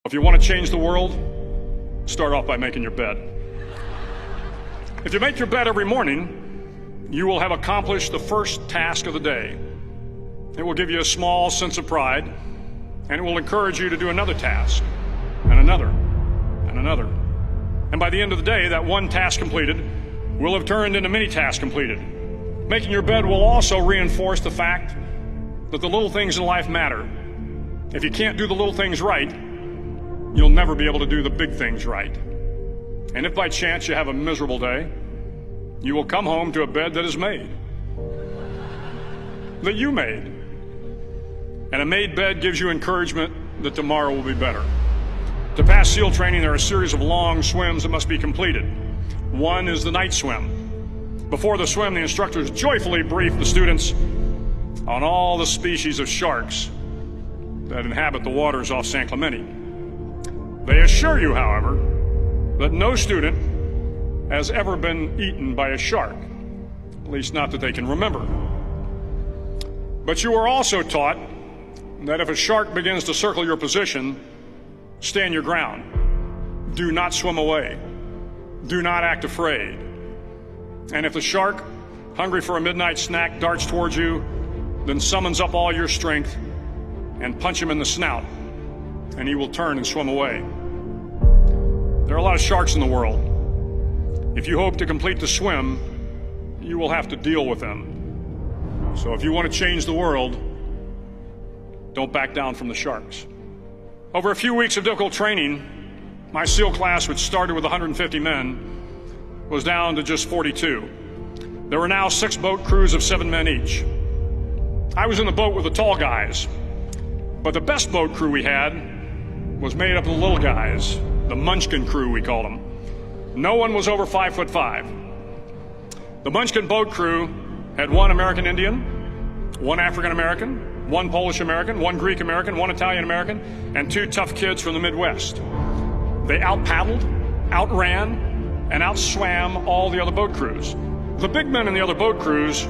If you want to change the world, start off by making your bed. If you make your bed every morning, you will have accomplished the first task of the day. It will give you a small sense of pride, and it will encourage you to do another task, and another, and another. And by the end of the day, that one task completed will have turned into many tasks completed. Making your bed will also reinforce the fact that the little things in life matter. If you can't do the little things right, you'll never be able to do the big things right. And if by chance you have a miserable day, you will come home to a bed that is made, that you made. And a made bed gives you encouragement that tomorrow will be better. To pass SEAL training, there are a series of long swims that must be completed. One is the night swim. Before the swim, the instructors joyfully brief the students on all the species of sharks that inhabit the waters off San Clemente. They assure you, however, that no student has ever been eaten by a shark, at least not that they can remember. But you are also taught that if a shark begins to circle your position, stand your ground. Do not swim away. Do not act afraid. And if the shark, hungry for a midnight snack, darts towards you, then summons up all your strength and punch him in the snout, and he will turn and swim away. There are a lot of sharks in the world. If you hope to complete the swim, you will have to deal with them. So if you want to change the world, don't back down from the sharks. Over a few weeks of difficult training, my SEAL class, which started with 150 men, was down to just 42. There were now 6 boat crews of 7 men each. I was in the boat with the tall guys, but the best boat crew we had was made up of the little guys, the Munchkin crew, we called them. No one was over 5'5". The Munchkin boat crew had 1 American Indian, 1 African American, 1 Polish American, 1 Greek American, 1 Italian American, and 2 tough kids from the Midwest. They out-paddled, outran, and outswam all the other boat crews. The big men in the other boat crews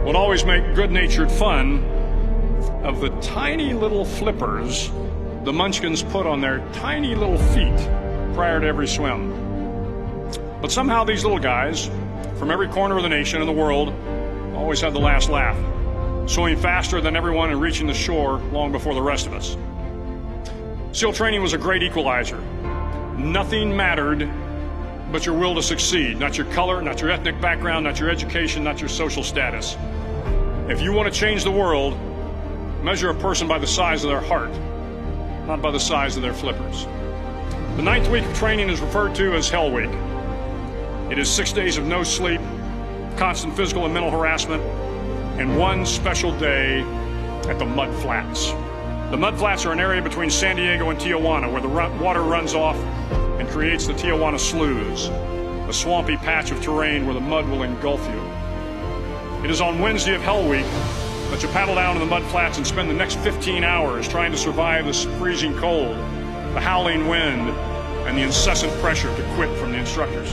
would always make good-natured fun of the tiny little flippers the Munchkins put on their tiny little feet prior to every swim. But somehow these little guys from every corner of the nation and the world always had the last laugh, swimming faster than everyone and reaching the shore long before the rest of us. SEAL training was a great equalizer. Nothing mattered but your will to succeed, not your color, not your ethnic background, not your education, not your social status. If you want to change the world, measure a person by the size of their heart, not by the size of their flippers. The 9th week of training is referred to as Hell Week. It is 6 days of no sleep, constant physical and mental harassment, and 1 special day at the Mud Flats. The Mud Flats are an area between San Diego and Tijuana where the water runs off and creates the Tijuana Sloughs, a swampy patch of terrain where the mud will engulf you. It is on Wednesday of Hell Week that you paddle down to the Mud Flats and spend the next 15 hours trying to survive the freezing cold, the howling wind, and the incessant pressure to quit from the instructors.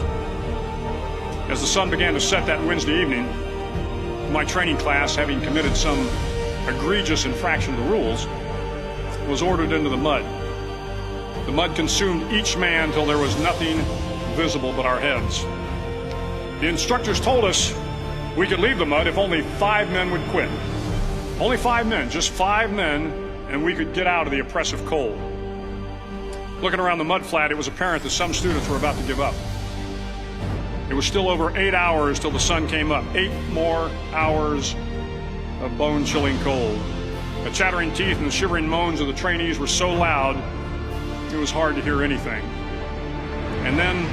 As the sun began to set that Wednesday evening, my training class, having committed some egregious infraction of the rules, was ordered into the mud. The mud consumed each man till there was nothing visible but our heads. The instructors told us we could leave the mud if only 5 men would quit. Only 5 men, just 5 men, and we could get out of the oppressive cold. Looking around the mud flat, it was apparent that some students were about to give up. It was still over 8 hours till the sun came up. 8 more hours of bone-chilling cold. The chattering teeth and the shivering moans of the trainees were so loud, it was hard to hear anything. And then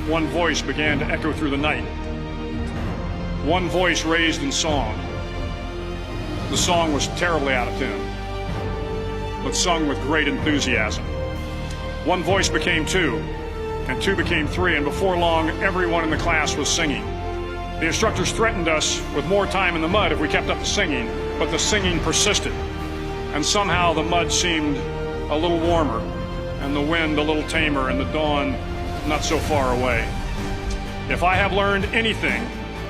one voice began to echo through the night. One voice raised in song. The song was terribly out of tune, but sung with great enthusiasm. One voice became 2, and 2 became 3, and before long, everyone in the class was singing. The instructors threatened us with more time in the mud if we kept up the singing, but the singing persisted, and somehow the mud seemed a little warmer, and the wind a little tamer, and the dawn not so far away. If I have learned anything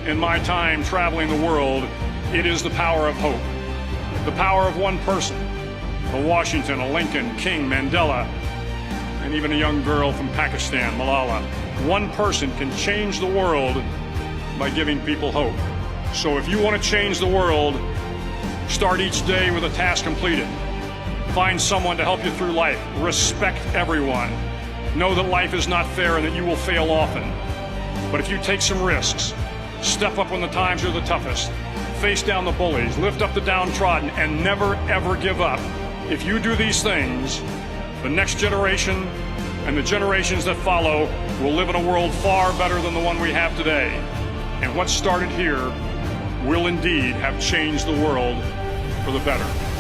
in my time traveling the world, it is the power of hope. The power of one person, a Washington, a Lincoln, King, Mandela, and even a young girl from Pakistan, Malala. One person can change the world by giving people hope. So if you want to change the world, start each day with a task completed. Find someone to help you through life. Respect everyone. Know that life is not fair and that you will fail often. But if you take some risks, step up when the times are the toughest, face down the bullies, lift up the downtrodden, and never ever give up. If you do these things, the next generation and the generations that follow will live in a world far better than the one we have today. And what started here will indeed have changed the world for the better.